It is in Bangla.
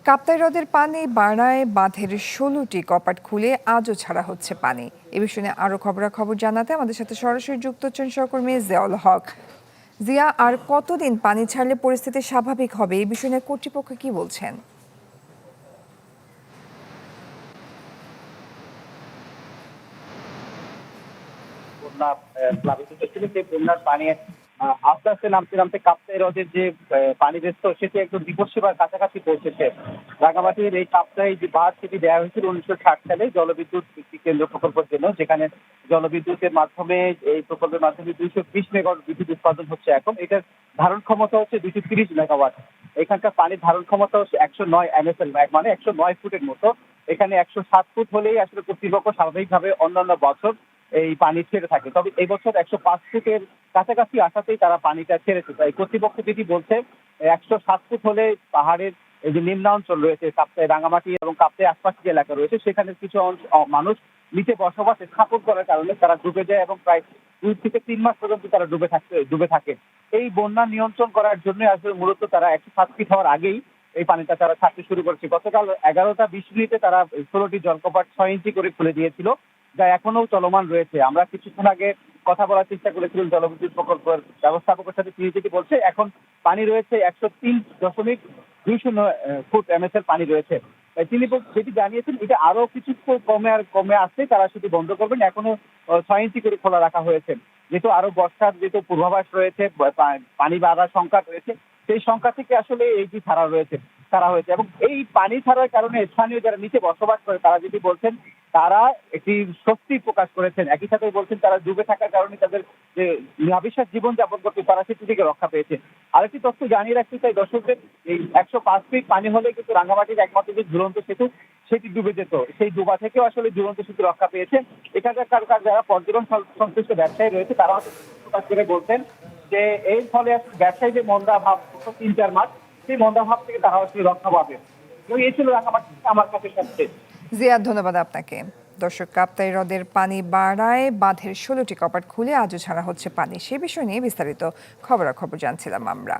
কাপ্তাই হ্রদের পানি বাড়ায় বাঁধের ১৬টি কপাট খুলে আজও ছাড়া হচ্ছে পানি। এ বিষয়ে নিয়ে আরো খবরাখবর জানাতে আমাদের সাথে সরাসরি যুক্ত হচ্ছেন সহকর্মী জিয়াউল হক। জিয়া, আর কতদিন পানি ছাড়লে পরিস্থিতি স্বাভাবিক হবে, এই বিষয়ে নিয়ে কর্তৃপক্ষ কি বলছেন? বন্যা প্লাবিত হয়েছিল, সেই বন্যার পানি আস্তে আস্তে নামতে নামতে কাপ্তাই হ্রদের যে পানির স্তর সেটি একদম বিপদ সীমার কাছাকাছি পৌঁছেছে। রাঙামাটির এই কাপ্তাই যে বাঁধ সেটি দেওয়া হয়েছিল ১৯৬০ সালে জলবিদ্যুৎ ভিত্তি কেন্দ্র প্রকল্পের জন্য, যেখানে জলবিদ্যুতের মাধ্যমে এই প্রকল্পের মাধ্যমে ২২০ মেগাওয়াট বিদ্যুৎ উৎপাদন হচ্ছে। এখন এটার ধারণ ক্ষমতা হচ্ছে ২৩০ মেগাওয়াট। এখানকার পানির ধারণ ক্ষমতা হচ্ছে ১০৯ MSL, মানে ১০৯ ফুটের মতো। এখানে ১০৭ ফুট হলেই আসলে কর্তৃপক্ষ স্বাভাবিকভাবে অন্যান্য বছর এই পানি ছেড়ে থাকে। তবে এই বছর ১০৫ ফুটের কাছাকাছি আসাতেই তারা পানিটা ছেড়েছে। তাই কর্তৃপক্ষ যেটি বলছে, ১০৭ ফুট হলে পাহাড়ের এই যে নিম্নাঞ্চল রয়েছে কাপ্তাই, রাঙামাটি এবং কাপ্তাই আশপাশে যে এলাকা রয়েছে, সেখানে কিছু মানুষ নিচে বসবাস স্থাপন করার কারণে তারা ডুবে যায় এবং প্রায় ২ থেকে ৩ মাস পর্যন্ত তারা ডুবে থাকে। এই বন্যা নিয়ন্ত্রণ করার জন্য আসলে মূলত তারা ১০৭ ফিট হওয়ার আগেই এই পানিটা তারা ছাড়তে শুরু করেছে। গতকাল ১১টা ২০ মিনিটে তারা ১৬টি জলকপাট ৬ ইঞ্চি করে খুলে দিয়েছিল, যা এখনো চলমান রয়েছে। আমরা কিছুক্ষণ আগে কথা বলার চেষ্টা করেছিলাম জলবিদ্যুৎ প্রকল্পের ব্যবস্থাপকের সাথে, তিনি যেটি বলছে এখন পানি রয়েছে ১০৩.২০ ফুট MSL পানি রয়েছে। তিনি যেটি জানিয়েছেন এটা আরো কিছু কমে আসছে, তারা সেটি বন্ধ করবেন। এখনো ৬ ইঞ্চি করে খোলা রাখা হয়েছে। যেহেতু আরো বর্ষার যেহেতু পূর্বাভাস রয়েছে, পানি বাড়ার সংখ্যা রয়েছে, সেই সংখ্যা থেকে আসলে এইটি ছাড়া হয়েছে। এবং এই পানি ছাড়ার কারণে স্থানীয় যারা নিচে বসবাস করে তারা যেটি বলছেন, তারা একটি স্বস্তি প্রকাশ করেছেন। একই সাথে বলছেন তারা ডুবে থাকার কারণে তাদের যে নিরাবিশ্বাস জীবনযাপন করতে তারা সেটি থেকে রক্ষা পেয়েছে। আরেকটি তথ্য জানিয়ে রাখতে চাই দর্শকদের, এই ১০৫ ফিট পানি হলে কিন্তু রাঙ্গামাটির একমাত্র যে ঝুলন্ত সেতু সেটি ডুবে যেত। সেই ডুবা থেকেও আসলে ঝুলন্ত সেতু রক্ষা পেয়েছে। এখানকার যারা পর্যটন সংশ্লিষ্ট ব্যবসায়ী রয়েছে তারা প্রকাশ করে বলছেন যে এর ফলে ব্যবসায়ীদের মন্দা ভাব ৩-৪ মাস, সেই মন্দা ভাব থেকে তারা আসলে রক্ষা পাবে। এবং এই ছিল রাঙ্গামাটি আমার কাছে সবচেয়ে। জিয়া, ধন্যবাদ আপনাকে। দর্শক, কাপ্তাই হ্রদের পানি বাড়ায় বাঁধের ১৬টি কপাট খুলে আজও ছাড়া হচ্ছে পানি, সে বিষয় নিয়ে বিস্তারিত খবরাখবর জানছিলাম আমরা।